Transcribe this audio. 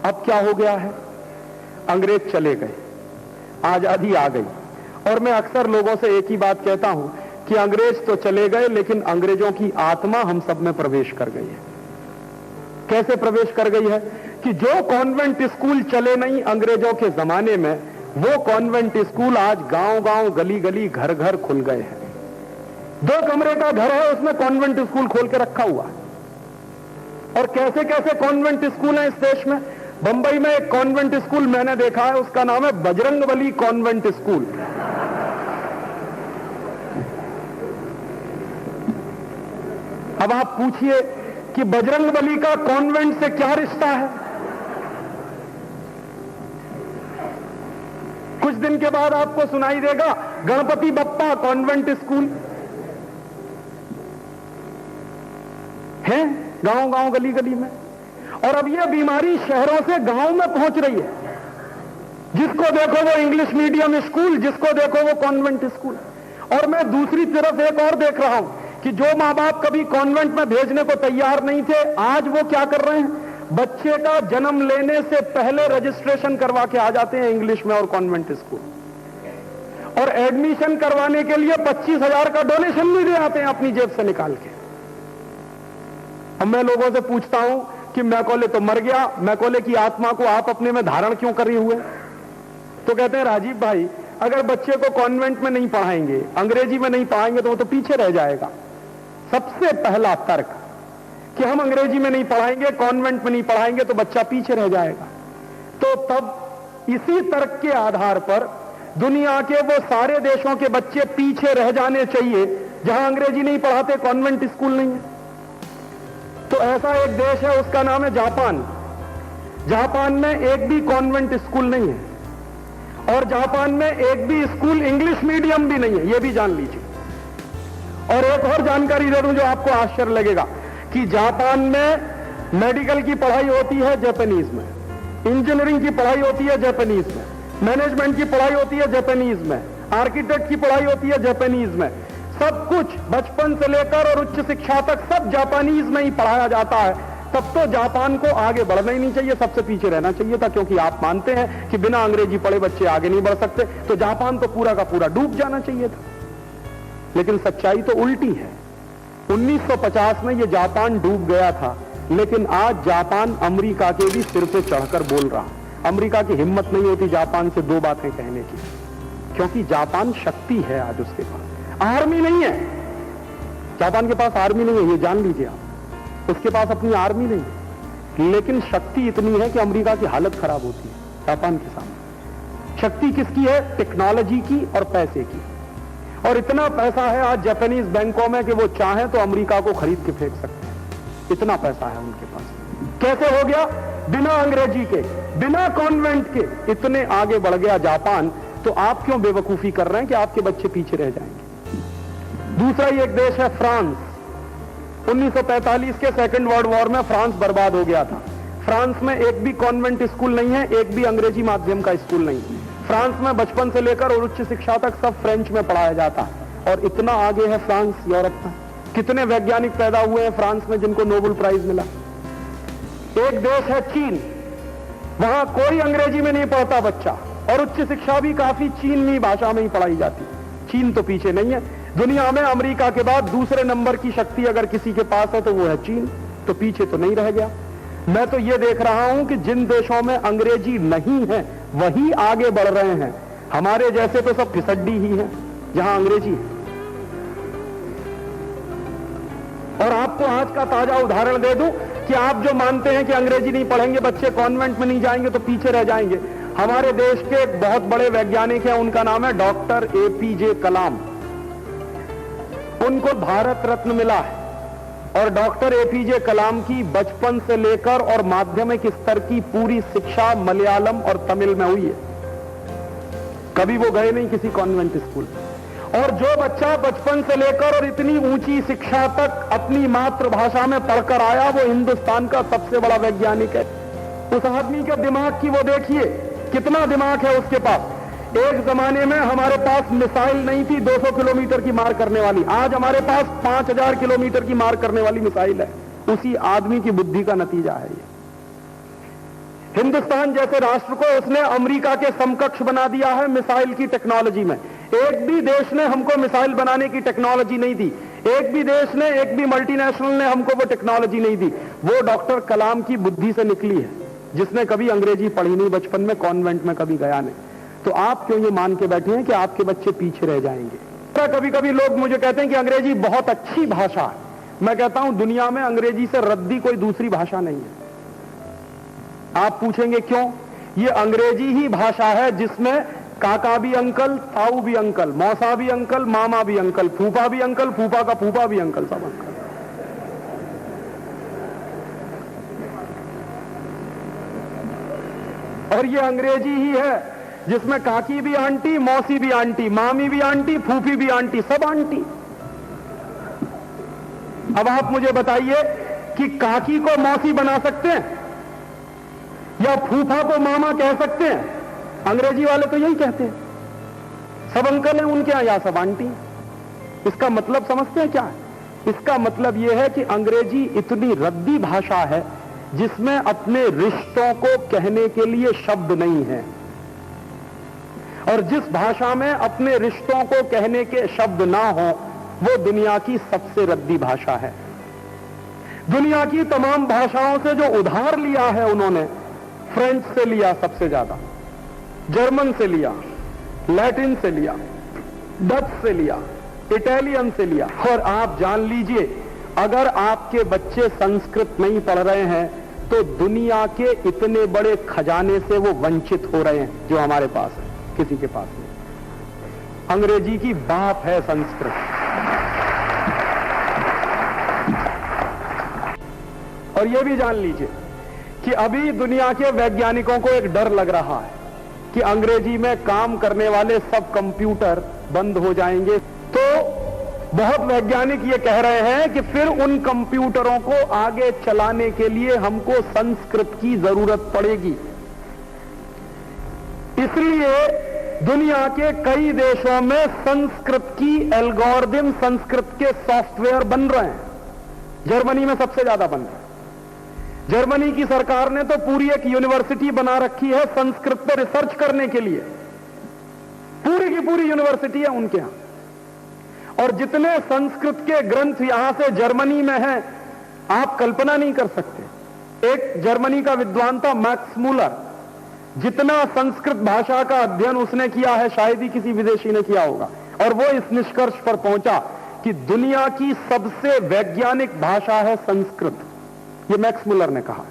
अब क्या हो गया है, अंग्रेज चले गए, आजादी आ गई। और मैं अक्सर लोगों से एक ही बात कहता हूं कि अंग्रेज तो चले गए, लेकिन अंग्रेजों की आत्मा हम सब में प्रवेश कर गई है। कैसे प्रवेश कर गई है कि जो कॉन्वेंट स्कूल चले नहीं अंग्रेजों के जमाने में, वो कॉन्वेंट स्कूल आज गांव गांव गली गली घर घर खुल गए हैं। 2 कमरे का घर है, उसमें कॉन्वेंट स्कूल खोल के रखा हुआ है। और कैसे कैसे कॉन्वेंट स्कूल हैं इस देश में। बंबई में एक कॉन्वेंट स्कूल मैंने देखा है, उसका नाम है बजरंगबली कॉन्वेंट स्कूल। अब आप पूछिए कि बजरंगबली का कॉन्वेंट से क्या रिश्ता है। कुछ दिन के बाद आपको सुनाई देगा गणपति बप्पा कॉन्वेंट स्कूल है गांव गांव गली गली में। और अब यह बीमारी शहरों से गांव में पहुंच रही है। जिसको देखो वो इंग्लिश मीडियम स्कूल, जिसको देखो वो कॉन्वेंट स्कूल। और मैं दूसरी तरफ एक और देख रहा हूं कि जो मां बाप कभी कॉन्वेंट में भेजने को तैयार नहीं थे, आज वो क्या कर रहे हैं, बच्चे का जन्म लेने से पहले रजिस्ट्रेशन करवा के आ जाते हैं इंग्लिश में और कॉन्वेंट स्कूल। और एडमिशन करवाने के लिए 25,000 का डोनेशन भी दे आते हैं अपनी जेब से निकाल के। अब मैं लोगों से पूछता हूं कि मैकॉले तो मर गया, मैकॉले की आत्मा को आप अपने में धारण क्यों करे हुए। तो कहते हैं राजीव भाई, अगर बच्चे को कॉन्वेंट में नहीं पढ़ाएंगे, अंग्रेजी में नहीं पढ़ाएंगे, तो वो तो पीछे रह जाएगा। सबसे पहला तर्क कि हम अंग्रेजी में नहीं पढ़ाएंगे, कॉन्वेंट में नहीं पढ़ाएंगे तो बच्चा पीछे रह जाएगा। तो तब इसी तर्क के आधार पर दुनिया के वो सारे देशों के बच्चे पीछे रह जाने चाहिए जहां अंग्रेजी नहीं पढ़ाते, कॉन्वेंट स्कूल नहीं है। तो ऐसा एक देश है, उसका नाम है जापान। जापान में एक भी कॉन्वेंट स्कूल नहीं है और जापान में एक भी स्कूल इंग्लिश मीडियम भी नहीं है, यह भी जान लीजिए। और एक और जानकारी दे दूं जो आपको आश्चर्य लगेगा कि जापान में मेडिकल की पढ़ाई होती है जापानीज में, इंजीनियरिंग की पढ़ाई होती है जापानीज में, मैनेजमेंट की पढ़ाई होती है जापानीज में, आर्किटेक्ट की पढ़ाई होती है जापानीज में। सब कुछ बचपन से लेकर और उच्च शिक्षा तक सब जापानीज में ही पढ़ाया जाता है। तब तो जापान को आगे बढ़ना ही नहीं चाहिए, सबसे पीछे रहना चाहिए था, क्योंकि आप मानते हैं कि बिना अंग्रेजी पढ़े बच्चे आगे नहीं बढ़ सकते। तो जापान तो पूरा का पूरा डूब जाना चाहिए था। लेकिन सच्चाई तो उल्टी है। 1950 में यह जापान डूब गया था, लेकिन आज जापान अमेरिका के भी सिर पे चढ़कर बोल रहा। अमेरिका की हिम्मत नहीं होती जापान से 2 बातें कहने की, क्योंकि जापान शक्ति है। आज उसके पास आर्मी नहीं है, जापान के पास आर्मी नहीं है, ये जान लीजिए आप। उसके पास अपनी आर्मी नहीं है, लेकिन शक्ति इतनी है कि अमेरिका की हालत खराब होती है जापान के सामने। शक्ति किसकी है? टेक्नोलॉजी की और पैसे की। और इतना पैसा है आज जापानीज बैंकों में कि वो चाहें तो अमेरिका को खरीद के फेंक सकते हैं, इतना पैसा है उनके पास। कैसे हो गया? बिना अंग्रेजी के, बिना कॉन्वेंट के इतने आगे बढ़ गया जापान। तो आप क्यों बेवकूफी कर रहे हैं कि आपके बच्चे पीछे रह जाएंगे? दूसरा ही एक देश है फ्रांस। 1945 के सेकेंड वर्ल्ड वॉर में फ्रांस बर्बाद हो गया था। फ्रांस में एक भी कॉन्वेंट स्कूल नहीं है, एक भी अंग्रेजी माध्यम का स्कूल नहीं है। फ्रांस में बचपन से लेकर और उच्च शिक्षा तक सब फ्रेंच में पढ़ाया जाता है। और इतना आगे है फ्रांस यूरोप में। कितने वैज्ञानिक पैदा हुए हैं फ्रांस में जिनको नोबेल प्राइज मिला। एक देश है चीन, वहां कोई अंग्रेजी में नहीं पढ़ता बच्चा, और उच्च शिक्षा भी काफी चीनी भाषा में ही पढ़ाई जाती। चीन तो पीछे नहीं है। दुनिया में अमेरिका के बाद दूसरे नंबर की शक्ति अगर किसी के पास है तो वो है चीन, तो पीछे तो नहीं रह गया। मैं तो ये देख रहा हूं कि जिन देशों में अंग्रेजी नहीं है वही आगे बढ़ रहे हैं। हमारे जैसे तो सब फिसड्डी ही है जहां अंग्रेजी है। और आपको आज का ताजा उदाहरण दे दूं कि आप जो मानते हैं कि अंग्रेजी नहीं पढ़ेंगे बच्चे, कॉन्वेंट में नहीं जाएंगे तो पीछे रह जाएंगे। हमारे देश के एक बहुत बड़े वैज्ञानिक हैं, उनका नाम है डॉक्टर APJ कलाम। उनको भारत रत्न मिला है। और डॉक्टर APJ कलाम की बचपन से लेकर और माध्यमिक स्तर की पूरी शिक्षा मलयालम और तमिल में हुई है। कभी वो गए नहीं किसी कॉन्वेंट स्कूल। और जो बच्चा बचपन से लेकर और इतनी ऊंची शिक्षा तक अपनी मातृभाषा में पढ़कर आया, वो हिंदुस्तान का सबसे बड़ा वैज्ञानिक है। उस आदमी के दिमाग की वो देखिए, कितना दिमाग है उसके पास। एक जमाने में हमारे पास मिसाइल नहीं थी 200 किलोमीटर की मार करने वाली, आज हमारे पास 5000 किलोमीटर की मार करने वाली मिसाइल है। उसी आदमी की बुद्धि का नतीजा है ये। हिंदुस्तान जैसे राष्ट्र को उसने अमेरिका के समकक्ष बना दिया है मिसाइल की टेक्नोलॉजी में। एक भी देश ने हमको मिसाइल बनाने की टेक्नोलॉजी नहीं दी, एक भी देश ने, एक भी मल्टीनेशनल ने हमको वो टेक्नोलॉजी नहीं दी। वो डॉक्टर कलाम की बुद्धि से निकली है, जिसने कभी अंग्रेजी पढ़ी नहीं बचपन में, कॉन्वेंट में कभी गया नहीं। तो आप क्यों ये मान के बैठे हैं कि आपके बच्चे पीछे रह जाएंगे? कभी कभी लोग मुझे कहते हैं कि अंग्रेजी बहुत अच्छी भाषा है। मैं कहता हूं दुनिया में अंग्रेजी से रद्दी कोई दूसरी भाषा नहीं है। आप पूछेंगे क्यों? ये अंग्रेजी ही भाषा है जिसमें काका भी अंकल, ताऊ भी अंकल, मौसा भी अंकल, मामा भी अंकल, फूफा भी अंकल, फूफा का फूफा भी अंकल, सब अंकल। और ये अंग्रेजी ही है जिसमें काकी भी आंटी, मौसी भी आंटी, मामी भी आंटी, फूफी भी आंटी, सब आंटी। अब आप मुझे बताइए कि काकी को मौसी बना सकते हैं या फूफा को मामा कह सकते हैं? अंग्रेजी वाले तो यही कहते हैं, सब अंकल हैं उनके यहां या सब आंटी। इसका मतलब समझते हैं क्या है? इसका मतलब यह है कि अंग्रेजी इतनी रद्दी भाषा है जिसमें अपने रिश्तों को कहने के लिए शब्द नहीं है। और जिस भाषा में अपने रिश्तों को कहने के शब्द ना हो वो दुनिया की सबसे रद्दी भाषा है। दुनिया की तमाम भाषाओं से जो उधार लिया है उन्होंने, फ्रेंच से लिया सबसे ज्यादा, जर्मन से लिया, लैटिन से लिया, डच से लिया, इटालियन से लिया। और आप जान लीजिए अगर आपके बच्चे संस्कृत नहीं पढ़ रहे हैं तो दुनिया के इतने बड़े खजाने से वो वंचित हो रहे हैं जो हमारे पास है, किसी के पास नहीं। अंग्रेजी की बाप है संस्कृत। और ये भी जान लीजिए कि अभी दुनिया के वैज्ञानिकों को एक डर लग रहा है कि अंग्रेजी में काम करने वाले सब कंप्यूटर बंद हो जाएंगे। तो बहुत वैज्ञानिक ये कह रहे हैं कि फिर उन कंप्यूटरों को आगे चलाने के लिए हमको संस्कृत की जरूरत पड़ेगी। इसलिए दुनिया के कई देशों में संस्कृत की एल्गोरिदम, संस्कृत के सॉफ्टवेयर बन रहे हैं। जर्मनी में सबसे ज्यादा बन रहे हैं। जर्मनी की सरकार ने तो पूरी एक यूनिवर्सिटी बना रखी है संस्कृत पर रिसर्च करने के लिए। पूरी की पूरी यूनिवर्सिटी है उनके यहां। और जितने संस्कृत के ग्रंथ यहां से जर्मनी में हैं, आप कल्पना नहीं कर सकते। एक जर्मनी का विद्वान था मैक्स मूलर, जितना संस्कृत भाषा का अध्ययन उसने किया है शायद ही किसी विदेशी ने किया होगा। और वो इस निष्कर्ष पर पहुंचा कि दुनिया की सबसे वैज्ञानिक भाषा है संस्कृत। ये मैक्स मूलर ने कहा।